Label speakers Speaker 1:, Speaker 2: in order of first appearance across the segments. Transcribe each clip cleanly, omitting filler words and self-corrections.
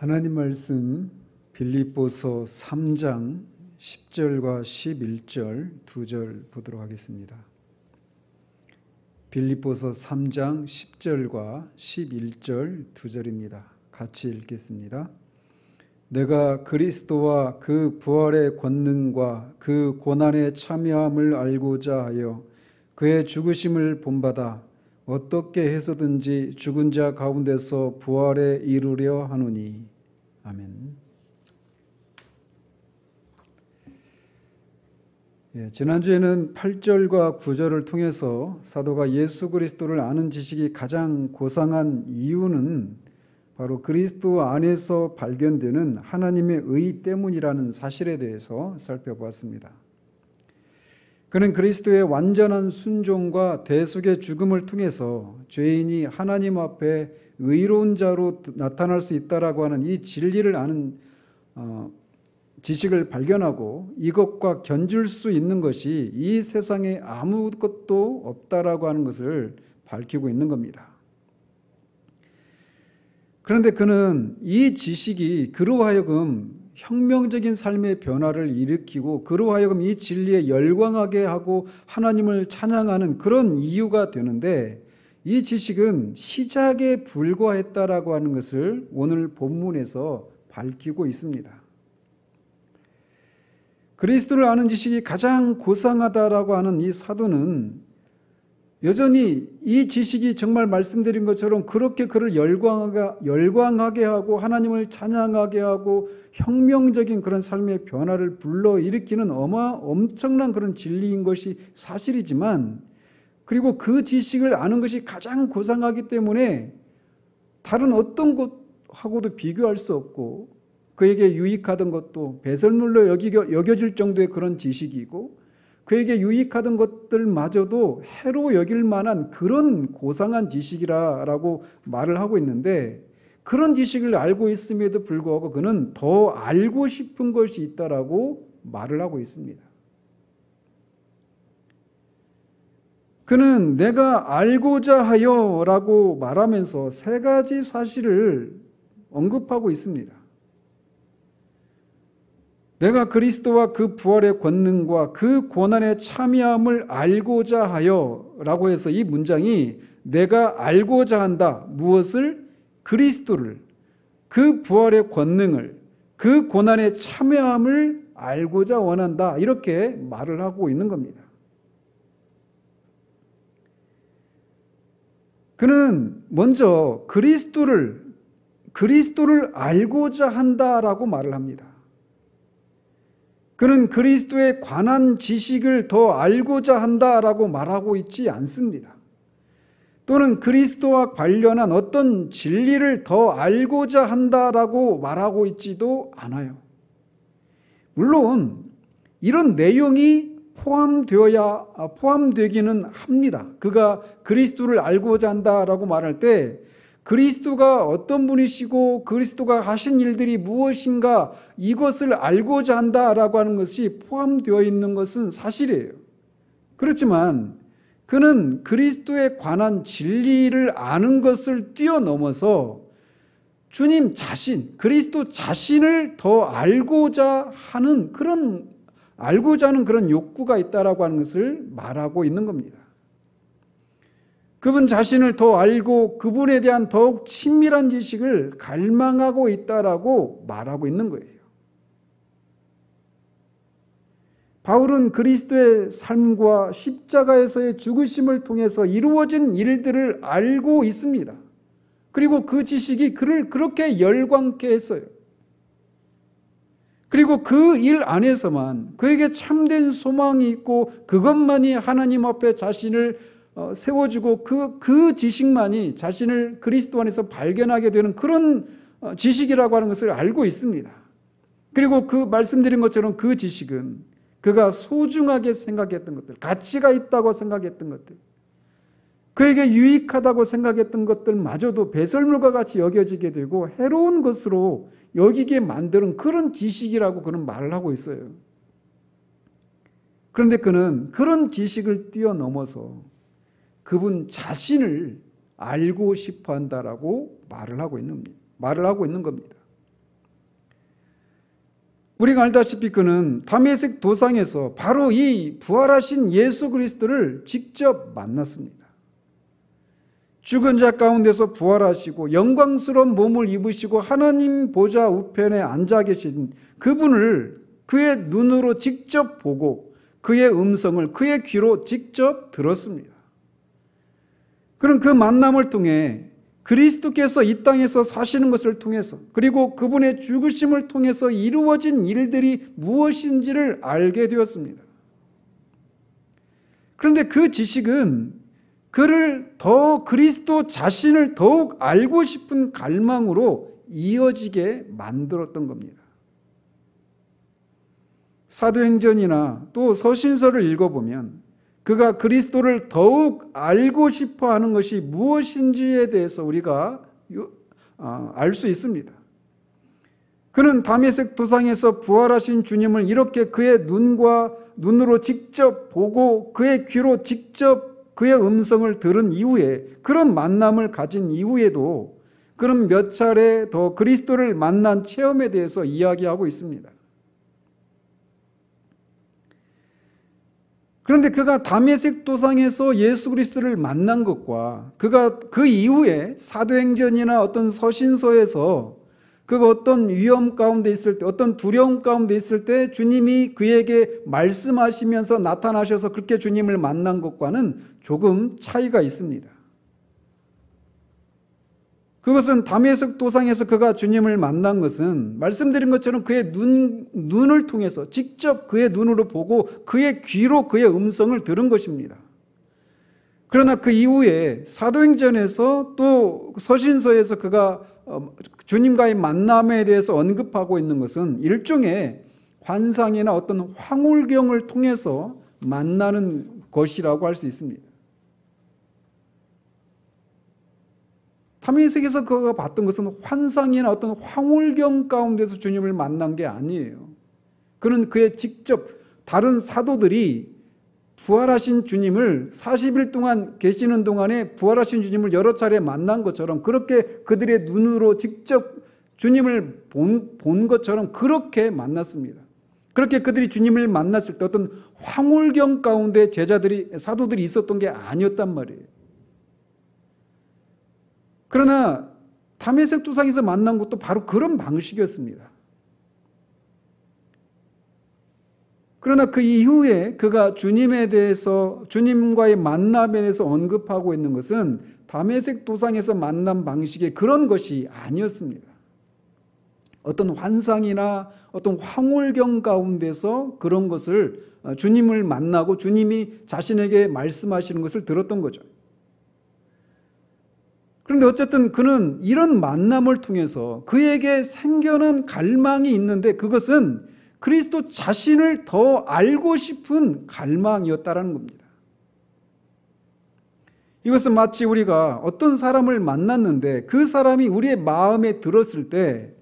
Speaker 1: 하나님 말씀 빌립보서 3장 10절과 11절 2절 보도록 하겠습니다. 빌립보서 3장 10절과 11절 2절입니다. 같이 읽겠습니다. 내가 그리스도와 그 부활의 권능과 그 고난의 참여함을 알고자 하여 그의 죽으심을 본받아 어떻게 해서든지 죽은 자 가운데서 부활에 이르려 하노니. 아멘. 지난주에는 8절과 9절을 통해서 사도가 예수 그리스도를 아는 지식이 가장 고상한 이유는 바로 그리스도 안에서 발견되는 하나님의 의 때문이라는 사실에 대해서 살펴보았습니다. 그는 그리스도의 완전한 순종과 대속의 죽음을 통해서 죄인이 하나님 앞에 의로운 자로 나타날 수 있다라고 하는 이 진리를 아는 지식을 발견하고 이것과 견줄 수 있는 것이 이 세상에 아무것도 없다라고 하는 것을 밝히고 있는 겁니다. 그런데 그는 이 지식이 그로 하여금 혁명적인 삶의 변화를 일으키고 그로 하여금 이 진리에 열광하게 하고 하나님을 찬양하는 그런 이유가 되는데, 이 지식은 시작에 불과했다라고 하는 것을 오늘 본문에서 밝히고 있습니다. 그리스도를 아는 지식이 가장 고상하다라고 하는 이 사도는 여전히 이 지식이 정말 말씀드린 것처럼 그렇게 그를 열광하게 하고 하나님을 찬양하게 하고 혁명적인 그런 삶의 변화를 불러일으키는 엄청난 그런 진리인 것이 사실이지만, 그리고 그 지식을 아는 것이 가장 고상하기 때문에 다른 어떤 것하고도 비교할 수 없고 그에게 유익하던 것도 배설물로 여겨질 정도의 그런 지식이고 그에게 유익하던 것들마저도 해로 여길 만한 그런 고상한 지식이라고 말을 하고 있는데, 그런 지식을 알고 있음에도 불구하고 그는 더 알고 싶은 것이 있다라고 말을 하고 있습니다. 그는 내가 알고자 하여라고 말하면서 세 가지 사실을 언급하고 있습니다. 내가 그리스도와 그 부활의 권능과 그 고난의 참여함을 알고자 하여 라고 해서 이 문장이 내가 알고자 한다. 무엇을? 그리스도를, 그 부활의 권능을, 그 고난의 참여함을 알고자 원한다. 이렇게 말을 하고 있는 겁니다. 그는 먼저 그리스도를 알고자 한다라고 말을 합니다. 그는 그리스도에 관한 지식을 더 알고자 한다라고 말하고 있지 않습니다. 또는 그리스도와 관련한 어떤 진리를 더 알고자 한다라고 말하고 있지도 않아요. 물론 이런 내용이 포함되기는 합니다. 그가 그리스도를 알고자 한다라고 말할 때 그리스도가 어떤 분이시고 그리스도가 하신 일들이 무엇인가 이것을 알고자 한다라고 하는 것이 포함되어 있는 것은 사실이에요. 그렇지만 그는 그리스도에 관한 진리를 아는 것을 뛰어넘어서 주님 자신, 그리스도 자신을 더 알고자 하는 그런 욕구가 있다라고 하는 것을 말하고 있는 겁니다. 그분 자신을 더 알고 그분에 대한 더욱 친밀한 지식을 갈망하고 있다라고 말하고 있는 거예요. 바울은 그리스도의 삶과 십자가에서의 죽으심을 통해서 이루어진 일들을 알고 있습니다. 그리고 그 지식이 그를 그렇게 열광케 했어요. 그리고 그 일 안에서만 그에게 참된 소망이 있고 그것만이 하나님 앞에 자신을 세워주고 그 지식만이 자신을 그리스도 안에서 발견하게 되는 그런 지식이라고 하는 것을 알고 있습니다. 그리고 그 말씀드린 것처럼 그 지식은 그가 소중하게 생각했던 것들, 가치가 있다고 생각했던 것들, 그에게 유익하다고 생각했던 것들마저도 배설물과 같이 여겨지게 되고 해로운 것으로 여기게 만드는 그런 지식이라고 그는 말을 하고 있어요. 그런데 그는 그런 지식을 뛰어넘어서 그분 자신을 알고 싶어 한다라고 말을 하고 있는 겁니다. 우리가 알다시피 그는 다메섹 도상에서 바로 이 부활하신 예수 그리스도를 직접 만났습니다. 죽은 자 가운데서 부활하시고 영광스러운 몸을 입으시고 하나님 보좌 우편에 앉아 계신 그분을 그의 눈으로 직접 보고 그의 음성을 그의 귀로 직접 들었습니다. 그런 그 만남을 통해 그리스도께서 이 땅에서 사시는 것을 통해서 그리고 그분의 죽으심을 통해서 이루어진 일들이 무엇인지를 알게 되었습니다. 그런데 그 지식은 그를 더 그리스도 자신을 더욱 알고 싶은 갈망으로 이어지게 만들었던 겁니다. 사도행전이나 또 서신서를 읽어보면 그가 그리스도를 더욱 알고 싶어 하는 것이 무엇인지에 대해서 우리가 알 수 있습니다. 그는 다메섹 도상에서 부활하신 주님을 이렇게 그의 눈으로 직접 보고 그의 귀로 직접 그의 음성을 들은 이후에 그런 만남을 가진 이후에도 그는 몇 차례 더 그리스도를 만난 체험에 대해서 이야기하고 있습니다. 그런데 그가 다메섹 도상에서 예수 그리스도를 만난 것과 그가 그 이후에 사도행전이나 어떤 서신서에서 그가 어떤 위험 가운데 있을 때, 어떤 두려움 가운데 있을 때 주님이 그에게 말씀하시면서 나타나셔서 그렇게 주님을 만난 것과는 조금 차이가 있습니다. 그것은 다메섹 도상에서 그가 주님을 만난 것은 말씀드린 것처럼 그의 눈을 통해서 직접 그의 눈으로 보고 그의 귀로 그의 음성을 들은 것입니다. 그러나 그 이후에 사도행전에서 또 서신서에서 그가 주님과의 만남에 대해서 언급하고 있는 것은 일종의 환상이나 어떤 황홀경을 통해서 만나는 것이라고 할 수 있습니다. 다메섹에서 그가 봤던 것은 환상이나 어떤 황홀경 가운데서 주님을 만난 게 아니에요. 그는 그의 직접 다른 사도들이 부활하신 주님을 40일 동안 계시는 동안에 부활하신 주님을 여러 차례 만난 것처럼 그렇게 그들의 눈으로 직접 주님을 본 것처럼 그렇게 만났습니다. 그렇게 그들이 주님을 만났을 때 어떤 황홀경 가운데 사도들이 있었던 게 아니었단 말이에요. 그러나 다메섹 도상에서 만난 것도 바로 그런 방식이었습니다. 그러나 그 이후에 그가 주님에 대해서 주님과의 만남에 대해서 언급하고 있는 것은 다메섹 도상에서 만난 방식의 그런 것이 아니었습니다. 어떤 환상이나 어떤 황홀경 가운데서 그런 것을 주님을 만나고 주님이 자신에게 말씀하시는 것을 들었던 거죠. 그런데 어쨌든 그는 이런 만남을 통해서 그에게 생겨난 갈망이 있는데 그것은 그리스도 자신을 더 알고 싶은 갈망이었다라는 겁니다. 이것은 마치 우리가 어떤 사람을 만났는데 그 사람이 우리의 마음에 들었을 때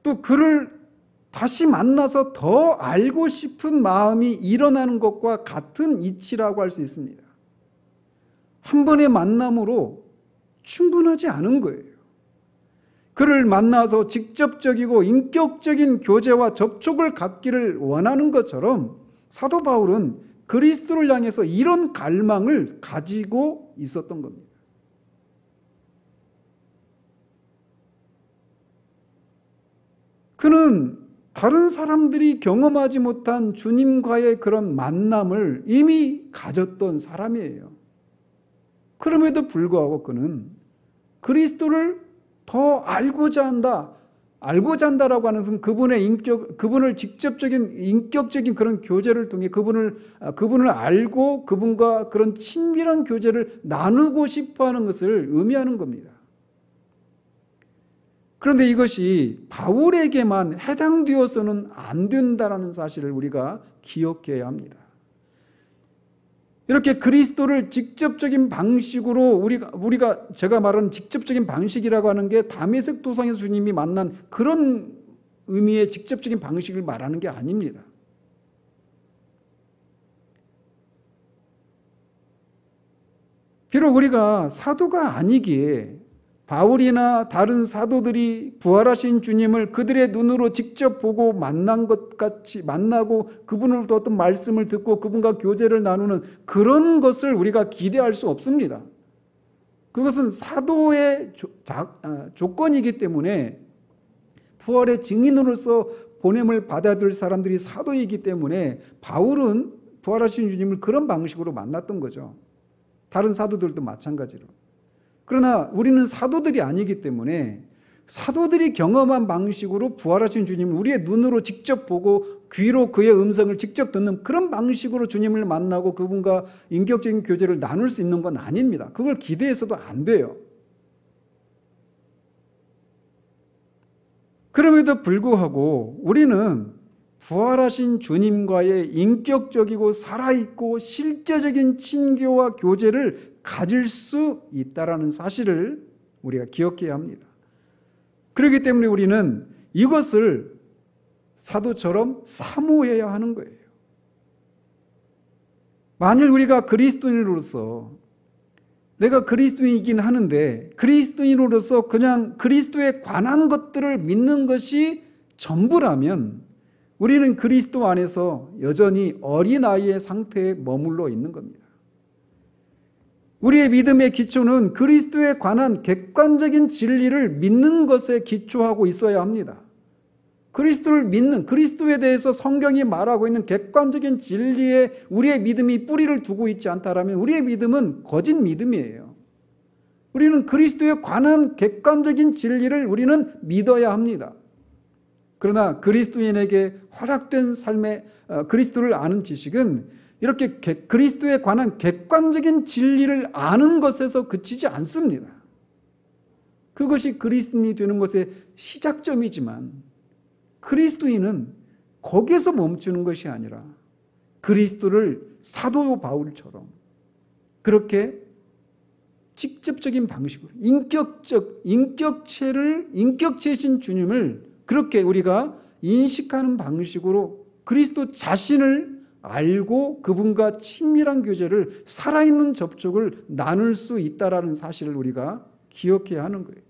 Speaker 1: 또 그를 다시 만나서 더 알고 싶은 마음이 일어나는 것과 같은 이치라고 할 수 있습니다. 한 번의 만남으로 충분하지 않은 거예요. 그를 만나서 직접적이고 인격적인 교제와 접촉을 갖기를 원하는 것처럼 사도 바울은 그리스도를 향해서 이런 갈망을 가지고 있었던 겁니다. 그는 다른 사람들이 경험하지 못한 주님과의 그런 만남을 이미 가졌던 사람이에요. 그럼에도 불구하고 그는 그리스도를 더 알고자 한다라고 하는 것은 그분을 직접적인 인격적인 그런 교제를 통해 그분을 알고 그분과 그런 친밀한 교제를 나누고 싶어하는 것을 의미하는 겁니다. 그런데 이것이 바울에게만 해당되어서는 안 된다라는 사실을 우리가 기억해야 합니다. 이렇게 그리스도를 직접적인 방식으로 제가 말하는 직접적인 방식이라고 하는 게 다메섹 도상에서 주님이 만난 그런 의미의 직접적인 방식을 말하는 게 아닙니다. 비록 우리가 사도가 아니기에 바울이나 다른 사도들이 부활하신 주님을 그들의 눈으로 직접 보고 만난 것 같이 만나고 그분으로부터 어떤 말씀을 듣고 그분과 교제를 나누는 그런 것을 우리가 기대할 수 없습니다. 그것은 사도의 조건이기 때문에 부활의 증인으로서 보냄을 받아야 될 사람들이 사도이기 때문에 바울은 부활하신 주님을 그런 방식으로 만났던 거죠. 다른 사도들도 마찬가지로. 그러나 우리는 사도들이 아니기 때문에 사도들이 경험한 방식으로 부활하신 주님을 우리의 눈으로 직접 보고 귀로 그의 음성을 직접 듣는 그런 방식으로 주님을 만나고 그분과 인격적인 교제를 나눌 수 있는 건 아닙니다. 그걸 기대해서도 안 돼요. 그럼에도 불구하고 우리는 부활하신 주님과의 인격적이고 살아있고 실제적인 친교와 교제를 가질 수 있다라는 사실을 우리가 기억해야 합니다. 그렇기 때문에 우리는 이것을 사도처럼 사모해야 하는 거예요. 만일 우리가 그리스도인으로서 내가 그리스도인이긴 하는데 그리스도인으로서 그냥 그리스도에 관한 것들을 믿는 것이 전부라면 우리는 그리스도 안에서 여전히 어린아이의 상태에 머물러 있는 겁니다. 우리의 믿음의 기초는 그리스도에 관한 객관적인 진리를 믿는 것에 기초하고 있어야 합니다. 그리스도를 믿는, 그리스도에 대해서 성경이 말하고 있는 객관적인 진리에 우리의 믿음이 뿌리를 두고 있지 않다라면 우리의 믿음은 거짓 믿음이에요. 우리는 그리스도에 관한 객관적인 진리를 우리는 믿어야 합니다. 그러나 그리스도인에게 허락된 삶의 그리스도를 아는 지식은 이렇게 그리스도에 관한 객관적인 진리를 아는 것에서 그치지 않습니다. 그것이 그리스도인이 되는 것의 시작점이지만 그리스도인은 거기에서 멈추는 것이 아니라 그리스도를 사도 바울처럼 그렇게 직접적인 방식으로 인격체신 주님을 그렇게 우리가 인식하는 방식으로 그리스도 자신을 알고 그분과 친밀한 교제를 살아있는 접촉을 나눌 수 있다라는 사실을 우리가 기억해야 하는 거예요.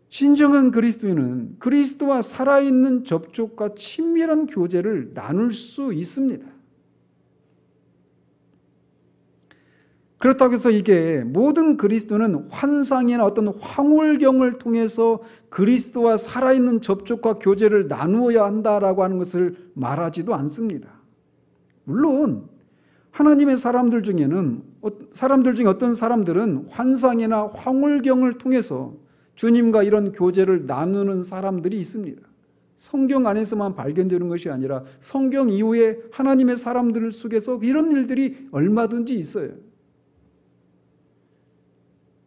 Speaker 1: 진정한 그리스도인은 그리스도와 살아있는 접촉과 친밀한 교제를 나눌 수 있습니다. 그렇다고 해서 이게 모든 그리스도는 환상이나 어떤 황홀경을 통해서 그리스도와 살아있는 접촉과 교제를 나누어야 한다라고 하는 것을 말하지도 않습니다. 물론 하나님의 사람들 중에 어떤 사람들은 환상이나 황홀경을 통해서 주님과 이런 교제를 나누는 사람들이 있습니다. 성경 안에서만 발견되는 것이 아니라 성경 이후에 하나님의 사람들 속에서 이런 일들이 얼마든지 있어요.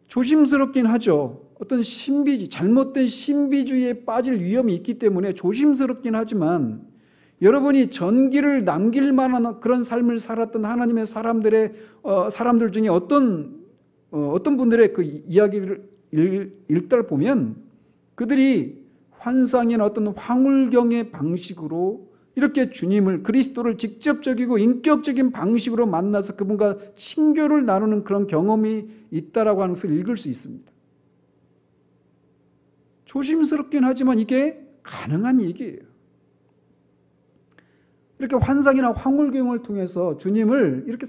Speaker 1: 조심스럽긴 하죠. 어떤 잘못된 신비주의에 빠질 위험이 있기 때문에 조심스럽긴 하지만 여러분이 전기를 남길 만한 그런 삶을 살았던 하나님의 사람들 중에 어떤 분들의 그 이야기를 읽다 보면 그들이 환상이나 어떤 황홀경의 방식으로 이렇게 주님을 그리스도를 직접적이고 인격적인 방식으로 만나서 그분과 친교를 나누는 그런 경험이 있다라고 하는 것을 읽을 수 있습니다. 조심스럽긴 하지만 이게 가능한 얘기예요. 이렇게 환상이나 황홀경을 통해서 주님을 이렇게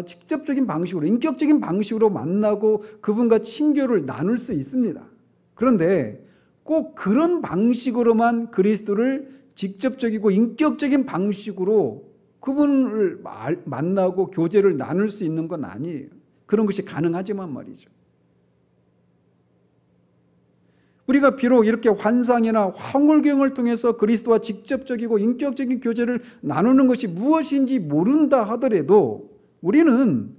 Speaker 1: 직접적인 방식으로 인격적인 방식으로 만나고 그분과 친교를 나눌 수 있습니다. 그런데 꼭 그런 방식으로만 그리스도를 직접적이고 인격적인 방식으로 그분을 만나고 교제를 나눌 수 있는 건 아니에요. 그런 것이 가능하지만 말이죠. 우리가 비록 이렇게 환상이나 황홀경을 통해서 그리스도와 직접적이고 인격적인 교제를 나누는 것이 무엇인지 모른다 하더라도 우리는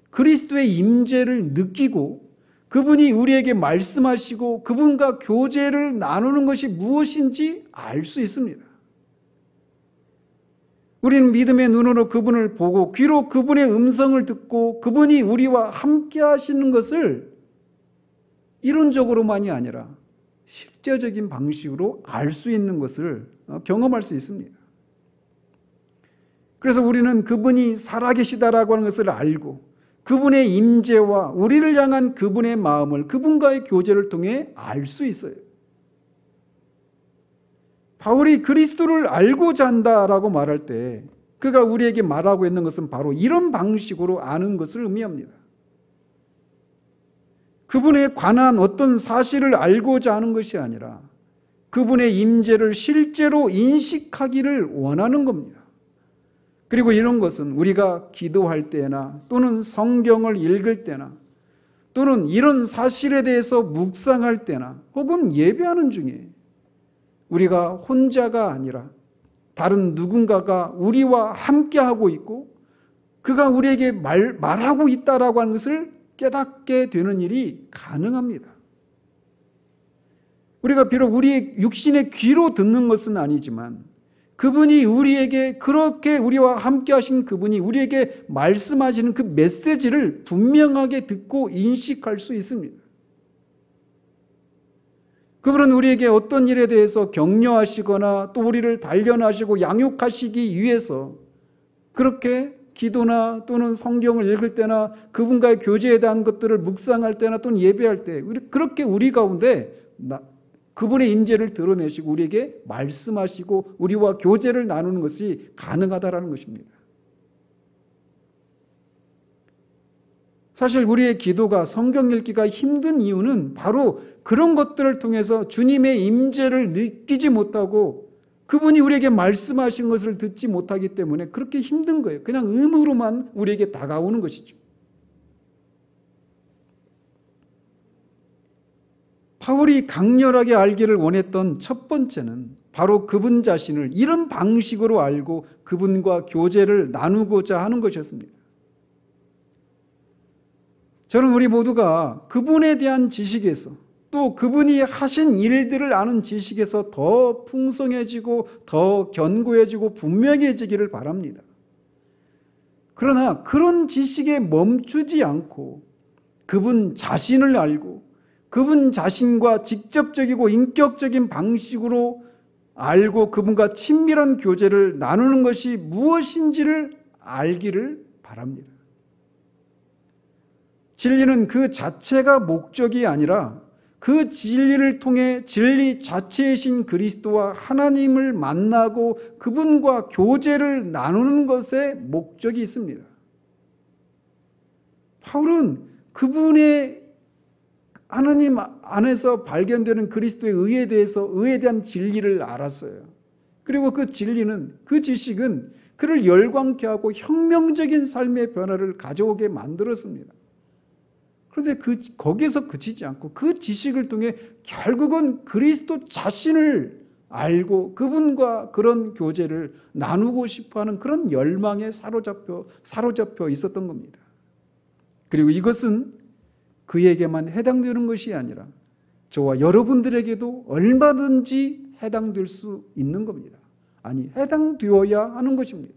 Speaker 1: 그리스도의 임재를 느끼고 그분이 우리에게 말씀하시고 그분과 교제를 나누는 것이 무엇인지 알 수 있습니다. 우리는 믿음의 눈으로 그분을 보고 귀로 그분의 음성을 듣고 그분이 우리와 함께 하시는 것을 이론적으로만이 아니라 실제적인 방식으로 알 수 있는 것을 경험할 수 있습니다. 그래서 우리는 그분이 살아계시다라고 하는 것을 알고 그분의 임재와 우리를 향한 그분의 마음을 그분과의 교제를 통해 알 수 있어요. 바울이 그리스도를 알고자 한다라고 말할 때 그가 우리에게 말하고 있는 것은 바로 이런 방식으로 아는 것을 의미합니다. 그분에 관한 어떤 사실을 알고자 하는 것이 아니라 그분의 임재를 실제로 인식하기를 원하는 겁니다. 그리고 이런 것은 우리가 기도할 때나 또는 성경을 읽을 때나 또는 이런 사실에 대해서 묵상할 때나 혹은 예배하는 중에 우리가 혼자가 아니라 다른 누군가가 우리와 함께하고 있고 그가 우리에게 말하고 있다라고 하는 것을 깨닫게 되는 일이 가능합니다. 우리가 비록 우리의 육신의 귀로 듣는 것은 아니지만 그분이 우리에게 그렇게 우리와 함께 하신 그분이 우리에게 말씀하시는 그 메시지를 분명하게 듣고 인식할 수 있습니다. 그분은 우리에게 어떤 일에 대해서 격려하시거나 또 우리를 단련하시고 양육하시기 위해서 그렇게 기도나 또는 성경을 읽을 때나 그분과의 교제에 대한 것들을 묵상할 때나 또는 예배할 때 그렇게 우리 가운데 그분의 임재를 드러내시고 우리에게 말씀하시고 우리와 교제를 나누는 것이 가능하다라는 것입니다. 사실 우리의 기도가 성경 읽기가 힘든 이유는 바로 그런 것들을 통해서 주님의 임재를 느끼지 못하고 그분이 우리에게 말씀하신 것을 듣지 못하기 때문에 그렇게 힘든 거예요. 그냥 의무로만 우리에게 다가오는 것이죠. 바울이 강렬하게 알기를 원했던 첫 번째는 바로 그분 자신을 이런 방식으로 알고 그분과 교제를 나누고자 하는 것이었습니다. 저는 우리 모두가 그분에 대한 지식에서 또 그분이 하신 일들을 아는 지식에서 더 풍성해지고 더 견고해지고 분명해지기를 바랍니다. 그러나 그런 지식에 멈추지 않고 그분 자신을 알고 그분 자신과 직접적이고 인격적인 방식으로 알고 그분과 친밀한 교제를 나누는 것이 무엇인지를 알기를 바랍니다. 진리는 그 자체가 목적이 아니라 그 진리를 통해 진리 자체이신 그리스도와 하나님을 만나고 그분과 교제를 나누는 것에 목적이 있습니다. 바울은 그분의 하나님 안에서 발견되는 그리스도의 의에 대한 진리를 알았어요. 그리고 그 진리는, 그 지식은 그를 열광케 하고 혁명적인 삶의 변화를 가져오게 만들었습니다. 그런데 거기서 그치지 않고 그 지식을 통해 결국은 그리스도 자신을 알고 그분과 그런 교제를 나누고 싶어하는 그런 열망에 사로잡혀 있었던 겁니다. 그리고 이것은 그에게만 해당되는 것이 아니라 저와 여러분들에게도 얼마든지 해당될 수 있는 겁니다. 아니, 해당되어야 하는 것입니다.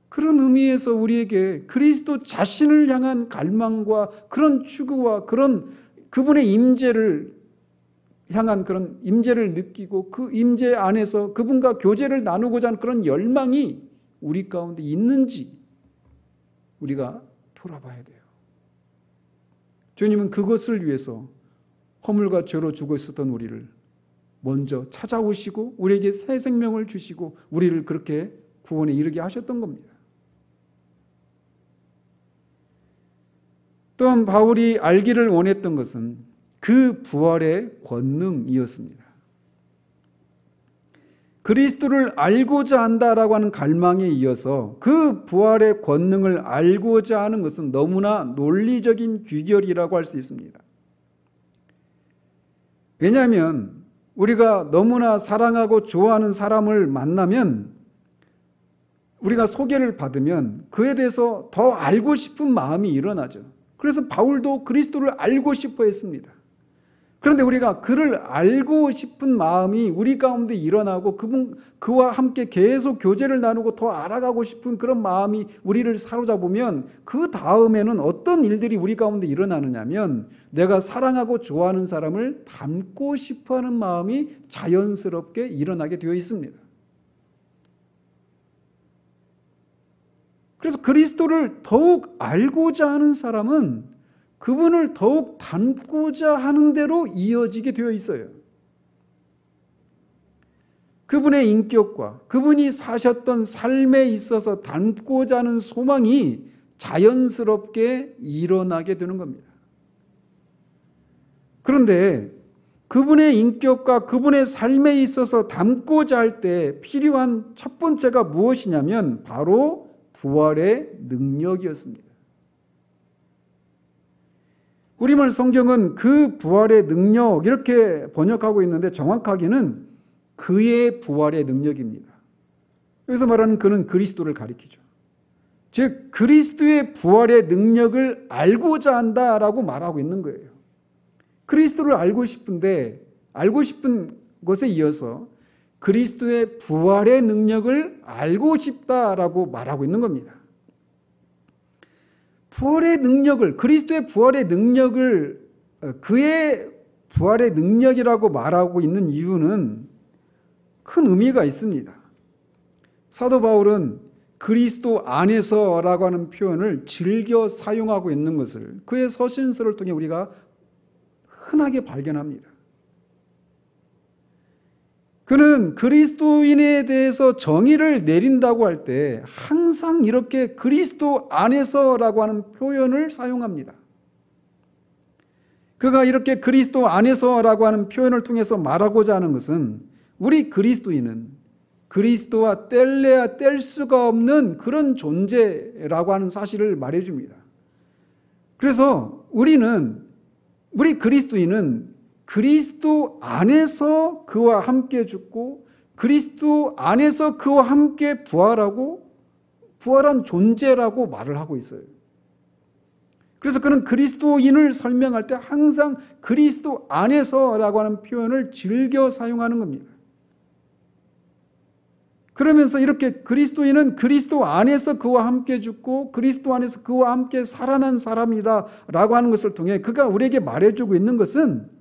Speaker 1: 그런 의미에서 우리에게 그리스도 자신을 향한 갈망과 그런 추구와 그런 그분의 임재를 향한 그런 임재를 느끼고 그 임재 안에서 그분과 교제를 나누고자 하는 그런 열망이 우리 가운데 있는지 우리가 돌아봐야 돼요. 주님은 그것을 위해서 허물과 죄로 죽어 있었던 우리를 먼저 찾아오시고 우리에게 새 생명을 주시고 우리를 그렇게 구원에 이르게 하셨던 겁니다. 또한 바울이 알기를 원했던 것은 그 부활의 권능이었습니다. 그리스도를 알고자 한다라고 하는 갈망에 이어서 그 부활의 권능을 알고자 하는 것은 너무나 논리적인 귀결이라고 할 수 있습니다. 왜냐하면 우리가 너무나 사랑하고 좋아하는 사람을 만나면 우리가 소개를 받으면 그에 대해서 더 알고 싶은 마음이 일어나죠. 그래서 바울도 그리스도를 알고 싶어 했습니다. 그런데 우리가 그를 알고 싶은 마음이 우리 가운데 일어나고 그와 함께 계속 교제를 나누고 더 알아가고 싶은 그런 마음이 우리를 사로잡으면 그 다음에는 어떤 일들이 우리 가운데 일어나느냐면 내가 사랑하고 좋아하는 사람을 닮고 싶어하는 마음이 자연스럽게 일어나게 되어 있습니다. 그래서 그리스도를 더욱 알고자 하는 사람은 그분을 더욱 닮고자 하는 대로 이어지게 되어 있어요. 그분의 인격과 그분이 사셨던 삶에 있어서 닮고자 하는 소망이 자연스럽게 일어나게 되는 겁니다. 그런데 그분의 인격과 그분의 삶에 있어서 닮고자 할 때 필요한 첫 번째가 무엇이냐면 바로 부활의 능력이었습니다. 우리말 성경은 그 부활의 능력 이렇게 번역하고 있는데 정확하게는 그의 부활의 능력입니다. 여기서 말하는 그는 그리스도를 가리키죠. 즉 그리스도의 부활의 능력을 알고자 한다라고 말하고 있는 거예요. 그리스도를 알고 싶은데 알고 싶은 것에 이어서 그리스도의 부활의 능력을 알고 싶다라고 말하고 있는 겁니다. 부활의 능력을, 그리스도의 부활의 능력을 그의 부활의 능력이라고 말하고 있는 이유는 큰 의미가 있습니다. 사도 바울은 그리스도 안에서라고 하는 표현을 즐겨 사용하고 있는 것을 그의 서신서를 통해 우리가 흔하게 발견합니다. 그는 그리스도인에 대해서 정의를 내린다고 할 때 항상 이렇게 그리스도 안에서라고 하는 표현을 사용합니다. 그가 이렇게 그리스도 안에서라고 하는 표현을 통해서 말하고자 하는 것은 우리 그리스도인은 그리스도와 뗄래야 뗄 수가 없는 그런 존재라고 하는 사실을 말해줍니다. 그래서 우리 그리스도인은 그리스도 안에서 그와 함께 죽고 그리스도 안에서 그와 함께 부활하고 부활한 존재라고 말을 하고 있어요. 그래서 그는 그리스도인을 설명할 때 항상 그리스도 안에서라고 하는 표현을 즐겨 사용하는 겁니다. 그러면서 이렇게 그리스도인은 그리스도 안에서 그와 함께 죽고 그리스도 안에서 그와 함께 살아난 사람이다 라고 하는 것을 통해 그가 우리에게 말해주고 있는 것은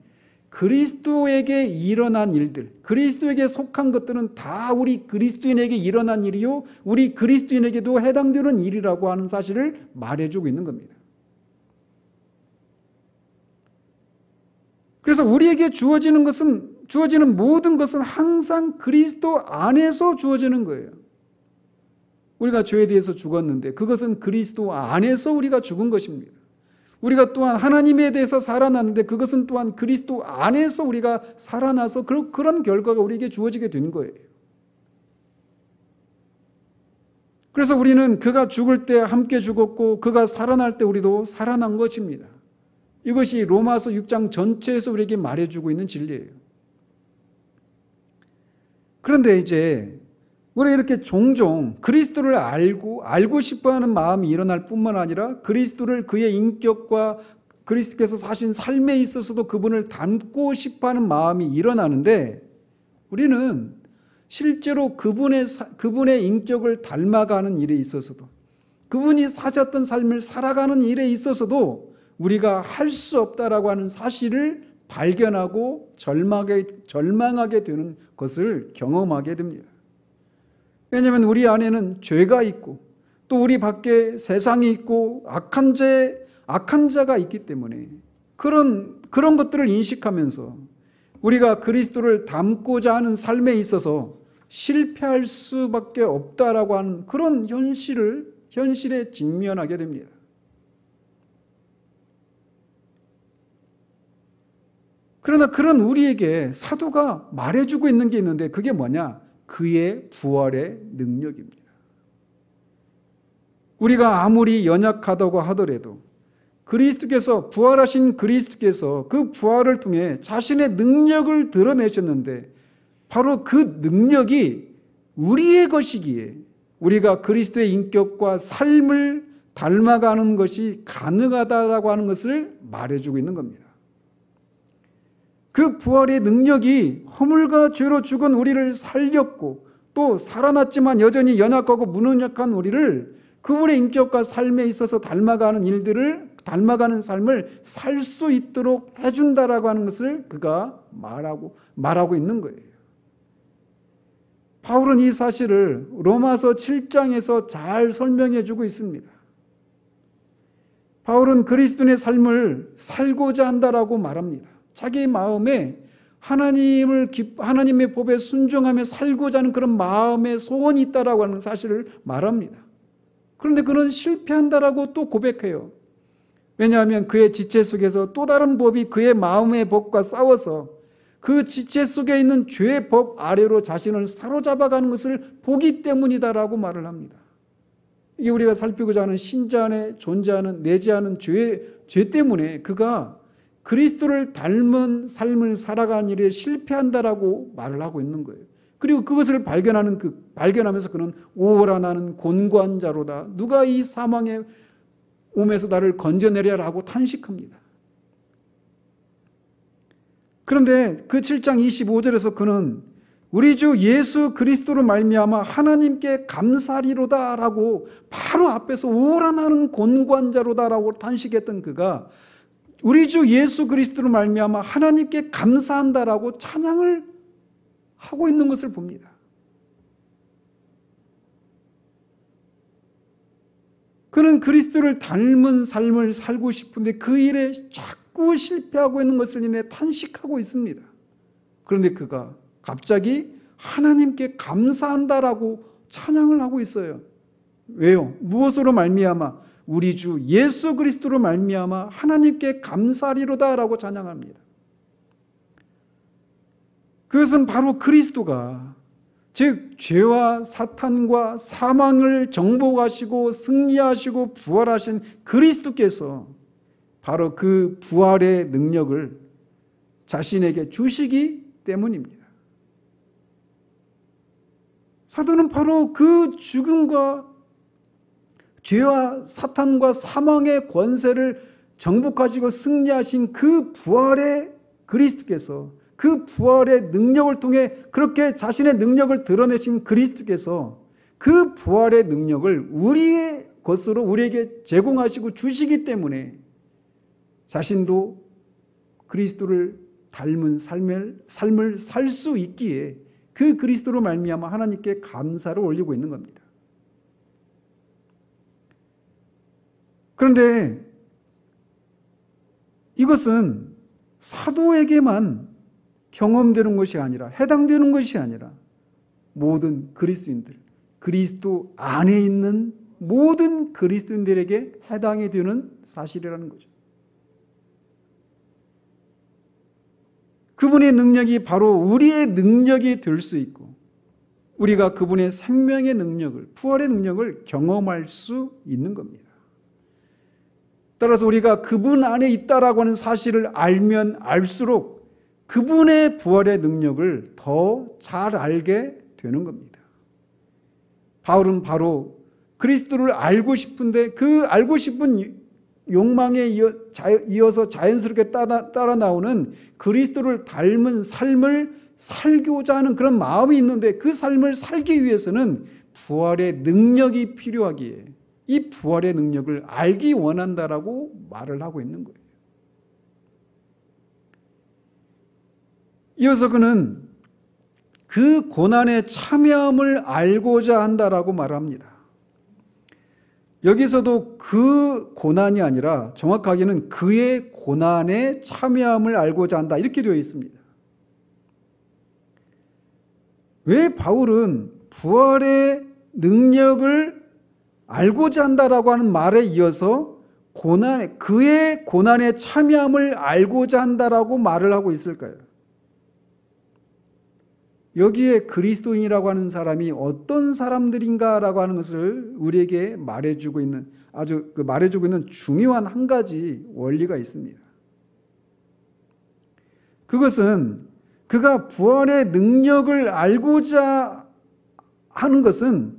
Speaker 1: 그리스도에게 일어난 일들, 그리스도에게 속한 것들은 다 우리 그리스도인에게 일어난 일이요 우리 그리스도인에게도 해당되는 일이라고 하는 사실을 말해주고 있는 겁니다. 그래서 우리에게 주어지는 모든 것은 항상 그리스도 안에서 주어지는 거예요. 우리가 죄에 대해서 죽었는데 그것은 그리스도 안에서 우리가 죽은 것입니다. 우리가 또한 하나님에 대해서 살아났는데 그것은 또한 그리스도 안에서 우리가 살아나서 그런 결과가 우리에게 주어지게 된 거예요. 그래서 우리는 그가 죽을 때 함께 죽었고 그가 살아날 때 우리도 살아난 것입니다. 이것이 로마서 6장 전체에서 우리에게 말해주고 있는 진리예요. 그런데 이제 우리 이렇게 종종 그리스도를 알고 싶어하는 마음이 일어날 뿐만 아니라 그리스도를 그의 인격과 그리스도께서 사신 삶에 있어서도 그분을 닮고 싶어하는 마음이 일어나는데 우리는 실제로 그분의 인격을 닮아가는 일에 있어서도 그분이 사셨던 삶을 살아가는 일에 있어서도 우리가 할 수 없다라고 하는 사실을 발견하고 절망하게 되는 것을 경험하게 됩니다. 왜냐하면 우리 안에는 죄가 있고 또 우리 밖에 세상이 있고 악한 자가 있기 때문에 그런 것들을 인식하면서 우리가 그리스도를 닮고자 하는 삶에 있어서 실패할 수밖에 없다라고 하는 그런 현실에 직면하게 됩니다. 그러나 그런 우리에게 사도가 말해주고 있는 게 있는데 그게 뭐냐? 그의 부활의 능력입니다. 우리가 아무리 연약하다고 하더라도 그리스도께서 부활하신 그리스도께서 그 부활을 통해 자신의 능력을 드러내셨는데 바로 그 능력이 우리의 것이기에 우리가 그리스도의 인격과 삶을 닮아가는 것이 가능하다라고 하는 것을 말해주고 있는 겁니다. 그 부활의 능력이 허물과 죄로 죽은 우리를 살렸고 또 살아났지만 여전히 연약하고 무능력한 우리를 그분의 인격과 삶에 있어서 닮아가는 삶을 살 수 있도록 해준다라고 하는 것을 그가 말하고 있는 거예요. 바울은 이 사실을 로마서 7장에서 잘 설명해 주고 있습니다. 바울은 그리스도인의 삶을 살고자 한다라고 말합니다. 자기 마음에 하나님의 법에 순종하며 살고자 하는 그런 마음의 소원이 있다라고 하는 사실을 말합니다. 그런데 그는 실패한다라고 또 고백해요. 왜냐하면 그의 지체 속에서 또 다른 법이 그의 마음의 법과 싸워서 그 지체 속에 있는 죄의 법 아래로 자신을 사로잡아가는 것을 보기 때문이다라고 말을 합니다. 이게 우리가 살피고자 하는 신자 안에 존재하는 내재하는 죄 때문에 그가 그리스도를 닮은 삶을 살아가는 일에 실패한다라고 말을 하고 있는 거예요. 그리고 그것을 발견하면서 그는 오라 나는 곤고한 자로다. 누가 이 사망의 몸에서 나를 건져내려라 하고 탄식합니다. 그런데 그 7장 25절에서 그는 우리 주 예수 그리스도로 말미암아 하나님께 감사리로다라고 바로 앞에서 오라 나는 곤고한 자로다라고 탄식했던 그가 우리 주 예수 그리스도로 말미암아 하나님께 감사한다라고 찬양을 하고 있는 것을 봅니다. 그는 그리스도를 닮은 삶을 살고 싶은데 그 일에 자꾸 실패하고 있는 것을 인해 탄식하고 있습니다. 그런데 그가 갑자기 하나님께 감사한다라고 찬양을 하고 있어요. 왜요? 무엇으로 말미암아? 우리 주 예수 그리스도로 말미암아 하나님께 감사리로다라고 찬양합니다. 그것은 바로 그리스도가 즉 죄와 사탄과 사망을 정복하시고 승리하시고 부활하신 그리스도께서 바로 그 부활의 능력을 자신에게 주시기 때문입니다. 사도는 바로 그 죽음과 죄와 사탄과 사망의 권세를 정복하시고 승리하신 그 부활의 그리스도께서 그 부활의 능력을 통해 그렇게 자신의 능력을 드러내신 그리스도께서 그 부활의 능력을 우리의 것으로 우리에게 제공하시고 주시기 때문에 자신도 그리스도를 닮은 삶을 살 수 있기에 그 그리스도로 말미암아 하나님께 감사를 올리고 있는 겁니다. 그런데 이것은 사도에게만 경험되는 것이 아니라 해당되는 것이 아니라 모든 그리스도인들, 그리스도 안에 있는 모든 그리스도인들에게 해당이 되는 사실이라는 거죠. 그분의 능력이 바로 우리의 능력이 될 수 있고 우리가 그분의 생명의 능력을, 부활의 능력을 경험할 수 있는 겁니다. 따라서 우리가 그분 안에 있다라고 하는 사실을 알면 알수록 그분의 부활의 능력을 더 잘 알게 되는 겁니다. 바울은 바로 그리스도를 알고 싶은데 그 알고 싶은 욕망에 이어서 자연스럽게 따라 나오는 그리스도를 닮은 삶을 살고자 하는 그런 마음이 있는데 그 삶을 살기 위해서는 부활의 능력이 필요하기에 이 부활의 능력을 알기 원한다라고 말을 하고 있는 거예요. 이어서 그는 그 고난의 참여함을 알고자 한다라고 말합니다. 여기서도 그 고난이 아니라 정확하게는 그의 고난에 참여함을 알고자 한다 이렇게 되어 있습니다. 왜 바울은 부활의 능력을 알고자 한다라고 하는 말에 이어서 그의 고난에 참여함을 알고자 한다라고 말을 하고 있을까요? 여기에 그리스도인이라고 하는 사람이 어떤 사람들인가라고 하는 것을 우리에게 말해주고 있는 중요한 한 가지 원리가 있습니다. 그것은 그가 부활의 능력을 알고자 하는 것은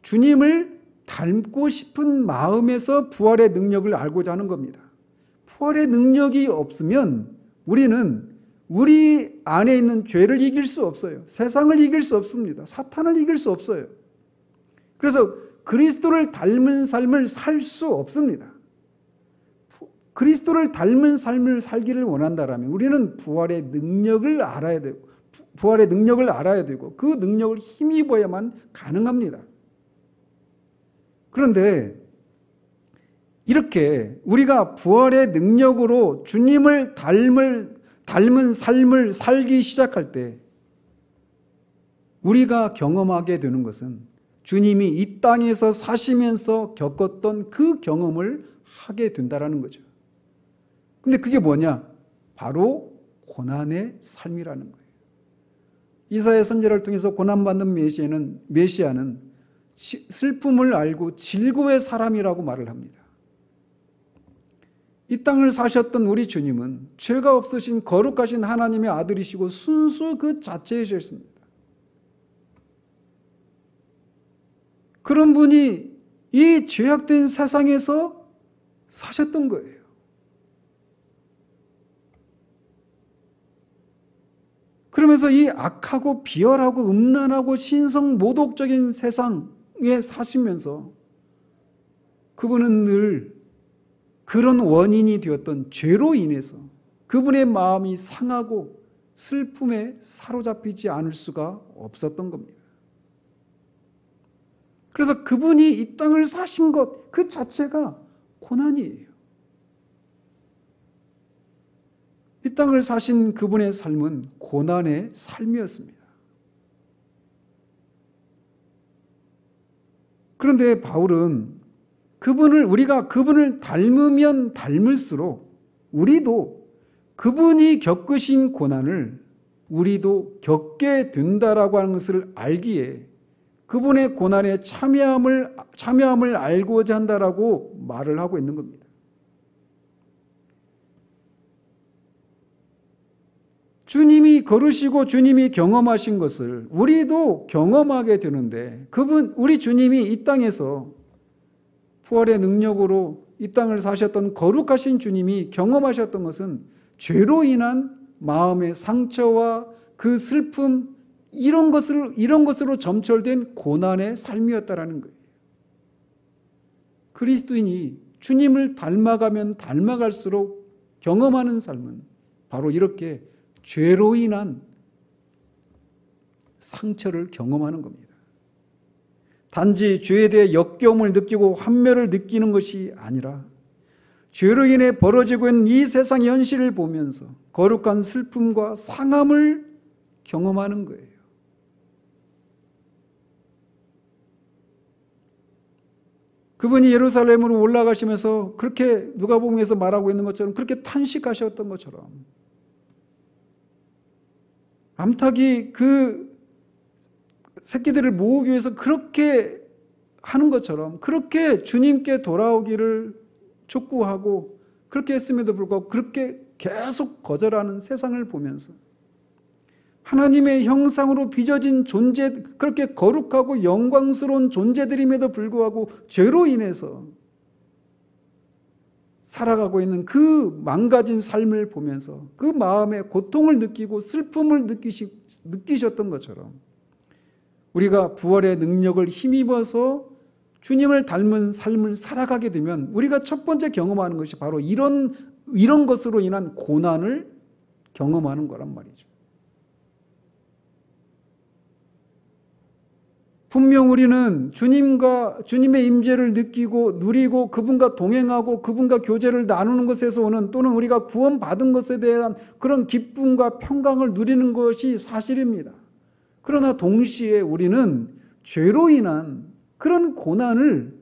Speaker 1: 주님을 닮고 싶은 마음에서 부활의 능력을 알고자 하는 겁니다. 부활의 능력이 없으면 우리는 우리 안에 있는 죄를 이길 수 없어요. 세상을 이길 수 없습니다. 사탄을 이길 수 없어요. 그래서 그리스도를 닮은 삶을 살 수 없습니다. 그리스도를 닮은 삶을 살기를 원한다면 우리는 부활의 능력을 알아야 되고 부활의 능력을 알아야 되고 그 능력을 힘입어야만 가능합니다. 그런데 이렇게 우리가 부활의 능력으로 주님을 닮은 삶을 살기 시작할 때 우리가 경험하게 되는 것은 주님이 이 땅에서 사시면서 겪었던 그 경험을 하게 된다는 거죠. 근데 그게 뭐냐? 바로 고난의 삶이라는 거예요. 이사야 선지자를 통해서 고난받는 메시아는 슬픔을 알고 질고의 사람이라고 말을 합니다. 이 땅을 사셨던 우리 주님은 죄가 없으신 거룩하신 하나님의 아들이시고 순수 그 자체이셨습니다. 그런 분이 이 죄악된 세상에서 사셨던 거예요. 그러면서 이 악하고 비열하고 음란하고 신성모독적인 세상에 사시면서 그분은 늘 그런 원인이 되었던 죄로 인해서 그분의 마음이 상하고 슬픔에 사로잡히지 않을 수가 없었던 겁니다. 그래서 그분이 이 땅을 사신 것 그 자체가 고난이에요. 이 땅을 사신 그분의 삶은 고난의 삶이었습니다. 그런데 바울은 우리가 그분을 닮으면 닮을수록 우리도 그분이 겪으신 고난을 우리도 겪게 된다라고 하는 것을 알기에 그분의 고난에 참여함을 알고자 한다라고 말을 하고 있는 겁니다. 주님이 걸으시고 주님이 경험하신 것을 우리도 경험하게 되는데 우리 주님이 이 땅에서 부활의 능력으로 이 땅을 사셨던 거룩하신 주님이 경험하셨던 것은 죄로 인한 마음의 상처와 그 슬픔 이런 것으로 점철된 고난의 삶이었다라는 거예요. 그리스도인이 주님을 닮아가면 닮아갈수록 경험하는 삶은 바로 이렇게 죄로 인한 상처를 경험하는 겁니다. 단지 죄에 대해 역겨움을 느끼고 환멸을 느끼는 것이 아니라 죄로 인해 벌어지고 있는 이 세상의 현실을 보면서 거룩한 슬픔과 상함을 경험하는 거예요. 그분이 예루살렘으로 올라가시면서 그렇게 누가복음에서 말하고 있는 것처럼 그렇게 탄식하셨던 것처럼 암탉이 그 새끼들을 모으기 위해서 그렇게 하는 것처럼 그렇게 주님께 돌아오기를 촉구하고 그렇게 했음에도 불구하고 그렇게 계속 거절하는 세상을 보면서 하나님의 형상으로 빚어진 존재, 그렇게 거룩하고 영광스러운 존재들임에도 불구하고 죄로 인해서 살아가고 있는 그 망가진 삶을 보면서 그 마음에 고통을 느끼고 슬픔을 느끼셨던 것처럼 우리가 부활의 능력을 힘입어서 주님을 닮은 삶을 살아가게 되면 우리가 첫 번째 경험하는 것이 바로 이런 것으로 인한 고난을 경험하는 거란 말이죠. 분명 우리는 주님의 임재를 느끼고 누리고 그분과 동행하고 그분과 교제를 나누는 것에서 오는 또는 우리가 구원받은 것에 대한 그런 기쁨과 평강을 누리는 것이 사실입니다. 그러나 동시에 우리는 죄로 인한 그런 고난을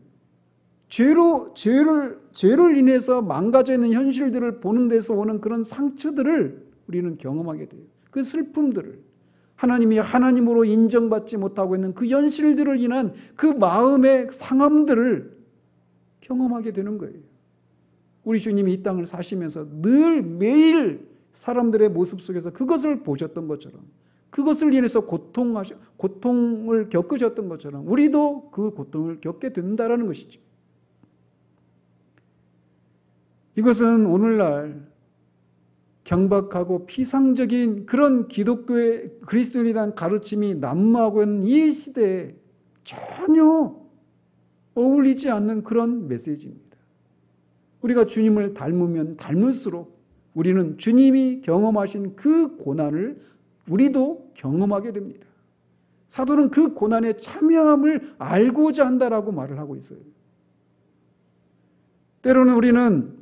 Speaker 1: 죄를 인해서 망가져 있는 현실들을 보는 데서 오는 그런 상처들을 우리는 경험하게 돼요. 그 슬픔들을 하나님이 하나님으로 인정받지 못하고 있는 그 현실들을 인한 그 마음의 상함들을 경험하게 되는 거예요. 우리 주님이 이 땅을 사시면서 매일 사람들의 모습 속에서 그것을 보셨던 것처럼 그것을 인해서 고통을 겪으셨던 것처럼 우리도 그 고통을 겪게 된다는 것이죠. 이것은 오늘날 경박하고 피상적인 그런 기독교의 그리스도인에 대한 가르침이 난무하고 있는 이 시대에 전혀 어울리지 않는 그런 메시지입니다. 우리가 주님을 닮으면 닮을수록 우리는 주님이 경험하신 그 고난을 우리도 경험하게 됩니다. 사도는 그 고난에 참여함을 알고자 한다라고 말을 하고 있어요. 때로는 우리는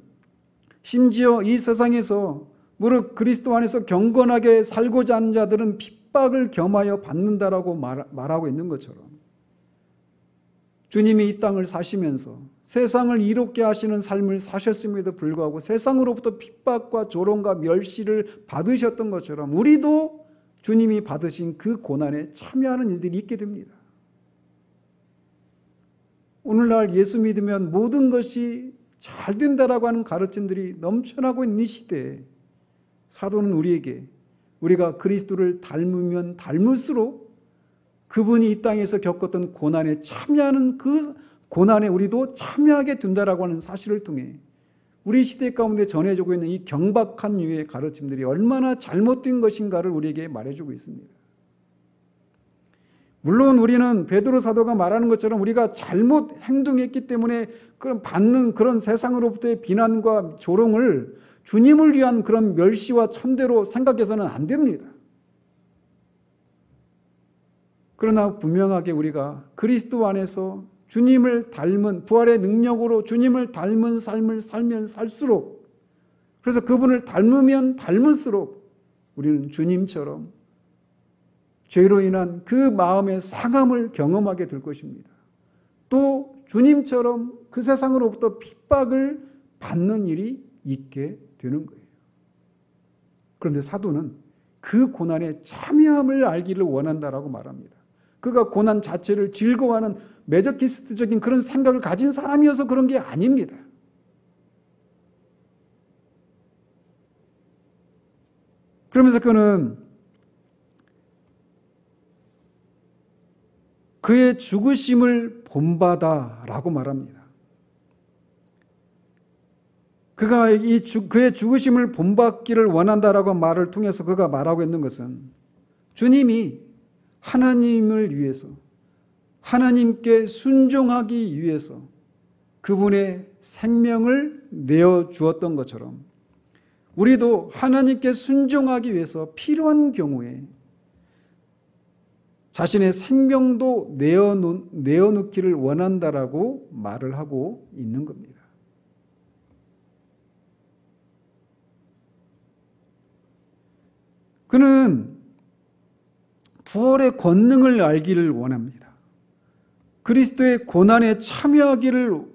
Speaker 1: 심지어 이 세상에서 무릇 그리스도 안에서 경건하게 살고자 하는 자들은 핍박을 겸하여 받는다라고 말하고 있는 것처럼 주님이 이 땅을 사시면서 세상을 이롭게 하시는 삶을 사셨음에도 불구하고 세상으로부터 핍박과 조롱과 멸시를 받으셨던 것처럼 우리도 주님이 받으신 그 고난에 참여하는 일들이 있게 됩니다. 오늘날 예수 믿으면 모든 것이 잘 된다라고 하는 가르침들이 넘쳐나고 있는 이 시대에 사도는 우리에게 우리가 그리스도를 닮으면 닮을수록 그분이 이 땅에서 겪었던 고난에 참여하는 그 고난에 우리도 참여하게 된다라고 하는 사실을 통해 우리 시대 가운데 전해지고 있는 이 경박한 유의 가르침들이 얼마나 잘못된 것인가를 우리에게 말해주고 있습니다. 물론 우리는 베드로 사도가 말하는 것처럼 우리가 잘못 행동했기 때문에 받는 그런 세상으로부터의 비난과 조롱을 주님을 위한 그런 멸시와 천대로 생각해서는 안 됩니다. 그러나 분명하게 우리가 그리스도 안에서 주님을 닮은 부활의 능력으로 주님을 닮은 삶을 살면 살수록 그래서 그분을 닮으면 닮을수록 우리는 주님처럼 죄로 인한 그 마음의 상함을 경험하게 될 것입니다. 또 주님처럼 그 세상으로부터 핍박을 받는 일이 있게 되는 거예요. 그런데 사도는 그 고난에 참여함을 알기를 원한다라고 말합니다. 그가 고난 자체를 즐거워하는 메저키스트적인 그런 생각을 가진 사람이어서 그런 게 아닙니다. 그러면서 그는 그의 죽으심을 본받아라고 말합니다. 그가 그의 죽으심을 본받기를 원한다라고 말을 통해서 그가 말하고 있는 것은 주님이 하나님을 위해서 하나님께 순종하기 위해서 그분의 생명을 내어주었던 것처럼 우리도 하나님께 순종하기 위해서 필요한 경우에 자신의 생명도 내어놓기를 원한다라고 말을 하고 있는 겁니다. 그는 부활의 권능을 알기를 원합니다. 그리스도의 고난에 참여하기를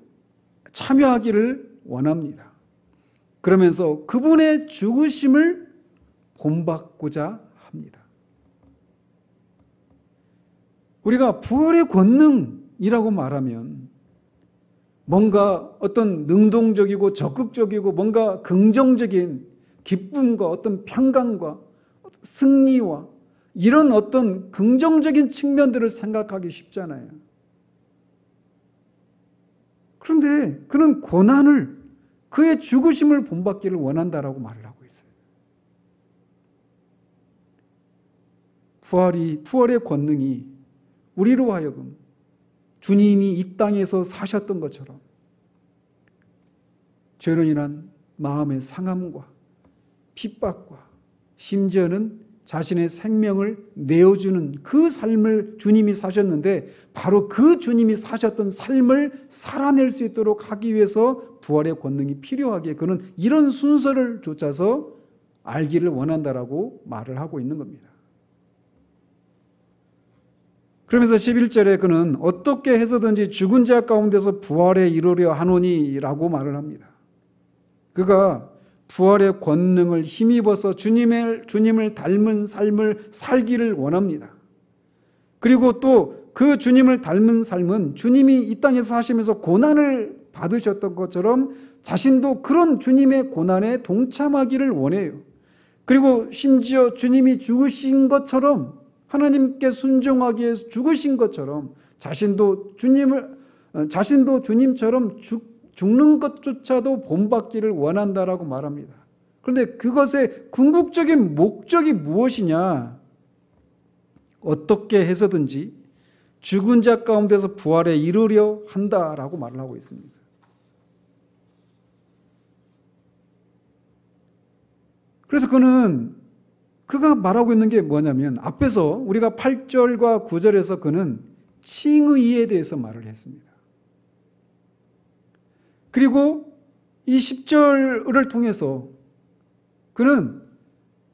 Speaker 1: 원합니다. 그러면서 그분의 죽으심을 본받고자 합니다. 우리가 부활의 권능이라고 말하면 뭔가 어떤 능동적이고 적극적이고 뭔가 긍정적인 기쁨과 어떤 평강과 승리와 이런 어떤 긍정적인 측면들을 생각하기 쉽잖아요. 그런데 그는 고난을 그의 죽으심을 본받기를 원한다라고 말을 하고 있어요. 부활의 권능이 우리로 하여금 주님이 이 땅에서 사셨던 것처럼 죄로 인한 마음의 상함과 핍박과 심지어는 자신의 생명을 내어주는 그 삶을 주님이 사셨는데 바로 그 주님이 사셨던 삶을 살아낼 수 있도록 하기 위해서 부활의 권능이 필요하기에 그는 이런 순서를 쫓아서 알기를 원한다라고 말을 하고 있는 겁니다. 그러면서 11절에 그는 어떻게 해서든지 죽은 자 가운데서 부활에 이르려 하노니라고 말을 합니다. 그가 부활의 권능을 힘입어서 주님을 닮은 삶을 살기를 원합니다. 그리고 또 그 주님을 닮은 삶은 주님이 이 땅에서 사시면서 고난을 받으셨던 것처럼 자신도 그런 주님의 고난에 동참하기를 원해요. 그리고 심지어 주님이 죽으신 것처럼 하나님께 순종하기 위해서 죽으신 것처럼 자신도 주님처럼 죽는 것조차도 본받기를 원한다라고 말합니다. 그런데 그것의 궁극적인 목적이 무엇이냐? 어떻게 해서든지 죽은 자 가운데서 부활에 이르려 한다라고 말을 하고 있습니다. 그래서 그는 그가 말하고 있는 게 뭐냐면 앞에서 우리가 8절과 9절에서 그는 칭의에 대해서 말을 했습니다. 그리고 이 10절을 통해서 그는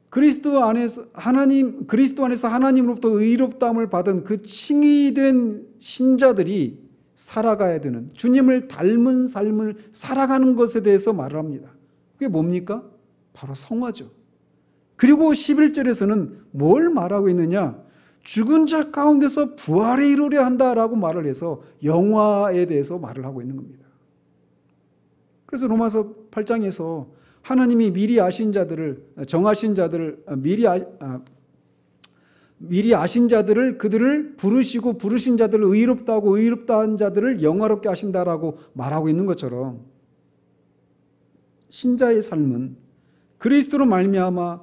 Speaker 1: 그리스도 안에서 하나님으로부터 의롭다함을 받은 그 칭의된 신자들이 살아가야 되는, 주님을 닮은 삶을 살아가는 것에 대해서 말을 합니다. 그게 뭡니까? 바로 성화죠. 그리고 11절에서는 뭘 말하고 있느냐? 죽은 자 가운데서 부활에 이르려 한다라고 말을 해서 영화에 대해서 말을 하고 있는 겁니다. 그래서 로마서 8장에서 하나님이 미리 아신 자들을, 정하신 자들을, 미리 아신 자들을, 그들을 부르시고 부르신 자들을 의롭다고 의롭다한 자들을 영화롭게 하신다라고 말하고 있는 것처럼 신자의 삶은 그리스도로 말미암아,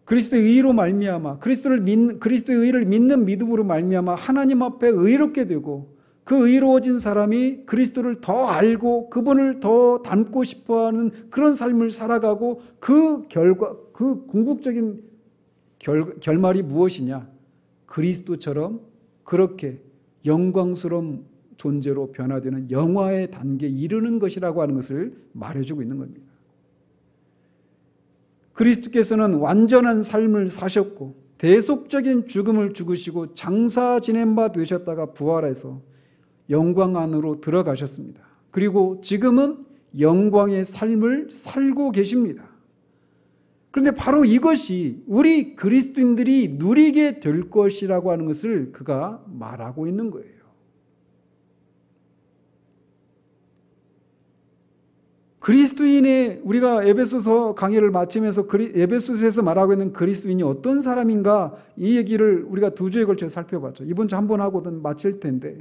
Speaker 1: 그리스도의 의로 말미암아, 그리스도의 의를 믿는 믿음으로 말미암아 하나님 앞에 의롭게 되고, 그 의로워진 사람이 그리스도를 더 알고 그분을 더 닮고 싶어하는 그런 삶을 살아가고, 그 결과, 그 궁극적인 결말이 무엇이냐? 그리스도처럼 그렇게 영광스러운 존재로 변화되는 영화의 단계에 이르는 것이라고 하는 것을 말해주고 있는 겁니다. 그리스도께서는 완전한 삶을 사셨고 대속적인 죽음을 죽으시고 장사 지낸 바 되셨다가 부활해서 영광 안으로 들어가셨습니다. 그리고 지금은 영광의 삶을 살고 계십니다. 그런데 바로 이것이 우리 그리스도인들이 누리게 될 것이라고 하는 것을 그가 말하고 있는 거예요. 그리스도인의, 우리가 에베소서 강의를 마치면서 에베소서에서 말하고 있는 그리스도인이 어떤 사람인가, 이 얘기를 우리가 2주에 걸쳐 살펴봤죠. 이번 주 한 번 하고는 마칠 텐데,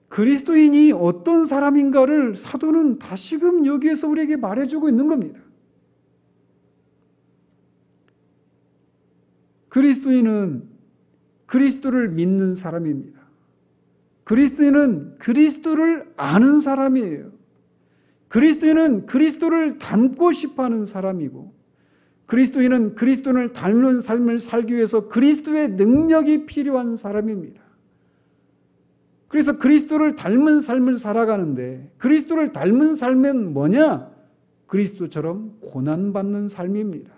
Speaker 1: 그리스도인이 어떤 사람인가를 사도는 다시금 여기에서 우리에게 말해주고 있는 겁니다. 그리스도인은 그리스도를 믿는 사람입니다. 그리스도인은 그리스도를 아는 사람이에요. 그리스도인은 그리스도를 닮고 싶어하는 사람이고, 그리스도인은 그리스도를 닮는 삶을 살기 위해서 그리스도의 능력이 필요한 사람입니다. 그래서 그리스도를 닮은 삶을 살아가는데, 그리스도를 닮은 삶은 뭐냐? 그리스도처럼 고난받는 삶입니다.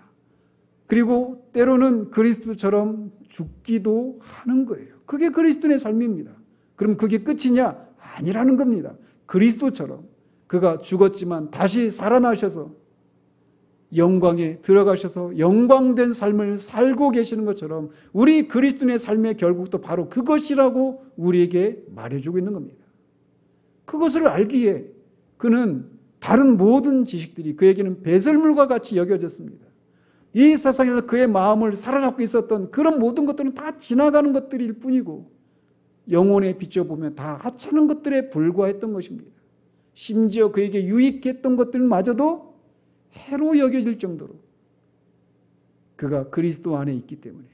Speaker 1: 그리고 때로는 그리스도처럼 죽기도 하는 거예요. 그게 그리스도의 삶입니다. 그럼 그게 끝이냐? 아니라는 겁니다. 그리스도처럼 그가 죽었지만 다시 살아나셔서 영광에 들어가셔서 영광된 삶을 살고 계시는 것처럼 우리 그리스도인의 삶의 결국도 바로 그것이라고 우리에게 말해주고 있는 겁니다. 그것을 알기에 그는 다른 모든 지식들이 그에게는 배설물과 같이 여겨졌습니다. 이 세상에서 그의 마음을 사로잡고 있었던 그런 모든 것들은 다 지나가는 것들일 뿐이고, 영혼에 비춰보면 다 하찮은 것들에 불과했던 것입니다. 심지어 그에게 유익했던 것들마저도 해로 여겨질 정도로 그가 그리스도 안에 있기 때문에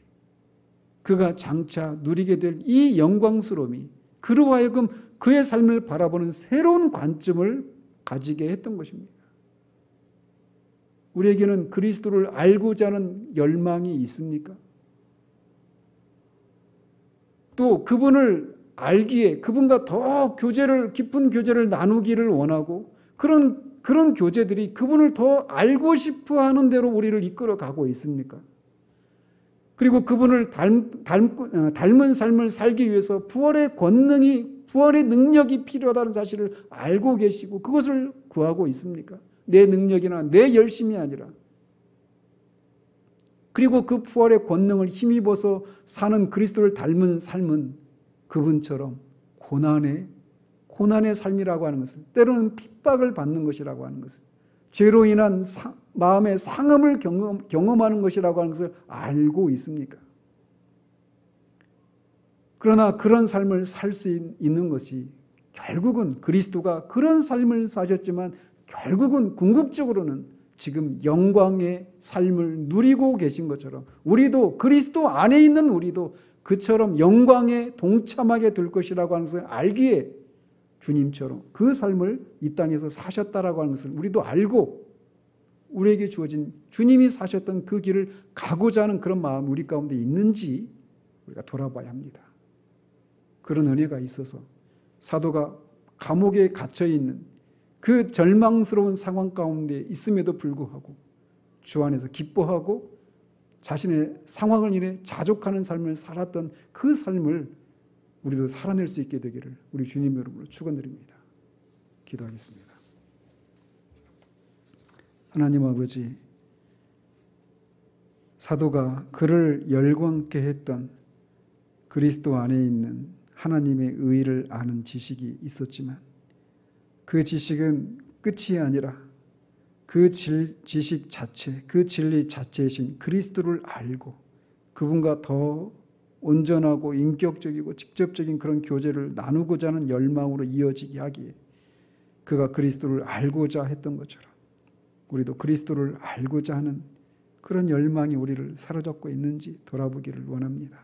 Speaker 1: 그가 장차 누리게 될 이 영광스러움이 그로 하여금 그의 삶을 바라보는 새로운 관점을 가지게 했던 것입니다. 우리에게는 그리스도를 알고자 하는 열망이 있습니까? 또 그분을 알기에 그분과 더 깊은 교제를 나누기를 원하고, 그런 교제들이 그분을 더 알고 싶어 하는 대로 우리를 이끌어 가고 있습니까? 그리고 그분을 닮은 삶을 살기 위해서 부활의 능력이 필요하다는 사실을 알고 계시고 그것을 구하고 있습니까? 내 능력이나 내 열심이 아니라. 그리고 그 부활의 권능을 힘입어서 사는 그리스도를 닮은 삶은 그분처럼 고난의 삶이라고 하는 것을, 때로는 핍박을 받는 것이라고 하는 것을, 죄로 인한 마음의 상함을 경험하는 것이라고 하는 것을 알고 있습니까? 그러나 그런 삶을 살 수 있는 것이 결국은 그리스도가 그런 삶을 사셨지만 결국은 궁극적으로는 지금 영광의 삶을 누리고 계신 것처럼 우리도, 그리스도 안에 있는 우리도 그처럼 영광에 동참하게 될 것이라고 하는 것을 알기에 주님처럼 그 삶을 이 땅에서 사셨다라고 하는 것을 우리도 알고 우리에게 주어진 주님이 사셨던 그 길을 가고자 하는 그런 마음이 우리 가운데 있는지 우리가 돌아봐야 합니다. 그런 은혜가 있어서 사도가 감옥에 갇혀 있는 그 절망스러운 상황 가운데 있음에도 불구하고 주 안에서 기뻐하고 자신의 상황을 인해 자족하는 삶을 살았던 그 삶을 우리도 살아낼 수 있게 되기를 우리 주님 이름으로 축원드립니다. 기도하겠습니다. 하나님 아버지, 사도가 그를 열광케 했던 그리스도 안에 있는 하나님의 의를 아는 지식이 있었지만 그 지식은 끝이 아니라 그 지식 자체, 그 진리 자체이신 그리스도를 알고 그분과 더 온전하고 인격적이고 직접적인 그런 교제를 나누고자 하는 열망으로 이어지게 하기에 그가 그리스도를 알고자 했던 것처럼 우리도 그리스도를 알고자 하는 그런 열망이 우리를 사로잡고 있는지 돌아보기를 원합니다.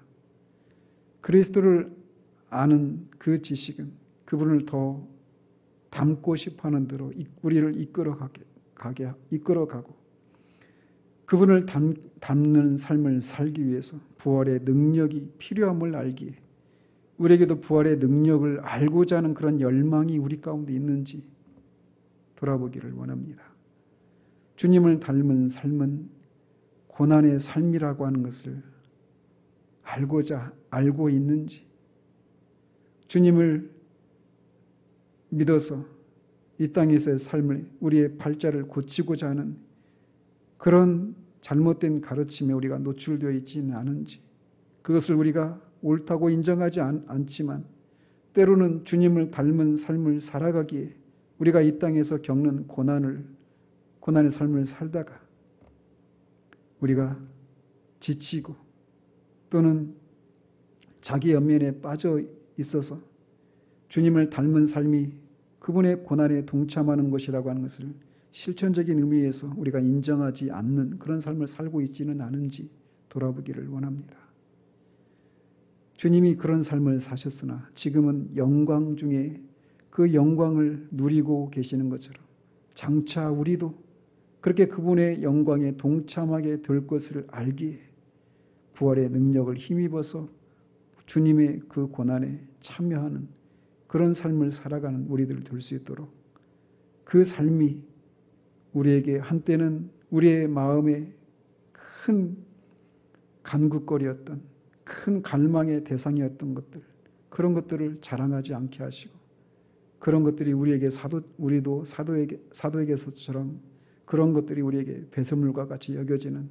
Speaker 1: 그리스도를 아는 그 지식은 그분을 더 닮고 싶어하는 대로 우리를 이끌어가고 그분을 닮는 삶을 살기 위해서 부활의 능력이 필요함을 알기에 우리에게도 부활의 능력을 알고자 하는 그런 열망이 우리 가운데 있는지 돌아보기를 원합니다. 주님을 닮은 삶은 고난의 삶이라고 하는 것을 알고 있는지, 주님을 믿어서 이 땅에서의 삶을 우리의 발자를 고치고자 하는 그런 잘못된 가르침에 우리가 노출되어 있지는 않은지, 그것을 우리가 옳다고 인정하지 않지만 때로는 주님을 닮은 삶을 살아가기에 우리가 이 땅에서 겪는 고난의 삶을 살다가 우리가 지치고 또는 자기 연면에 빠져 있어서 주님을 닮은 삶이 그분의 고난에 동참하는 것이라고 하는 것을 실천적인 의미에서 우리가 인정하지 않는 그런 삶을 살고 있지는 않은지 돌아보기를 원합니다. 주님이 그런 삶을 사셨으나 지금은 영광 중에 그 영광을 누리고 계시는 것처럼 장차 우리도 그렇게 그분의 영광에 동참하게 될 것을 알기에 부활의 능력을 힘입어서 주님의 그 고난에 참여하는 그런 삶을 살아가는 우리들 될 수 있도록 그 삶이 우리에게 한때는 우리의 마음에 큰 간구거리였던 큰 갈망의 대상이었던 것들, 그런 것들을 자랑하지 않게 하시고 그런 것들이 우리도 사도에게서처럼 그런 것들이 우리에게 배설물과 같이 여겨지는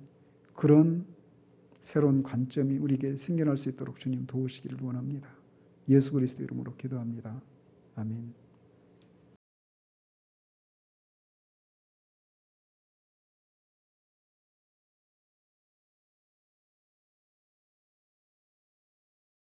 Speaker 1: 그런 새로운 관점이 우리에게 생겨날 수 있도록 주님 도우시기를 원합니다. 예수 그리스도 이름으로 기도합니다. 아멘.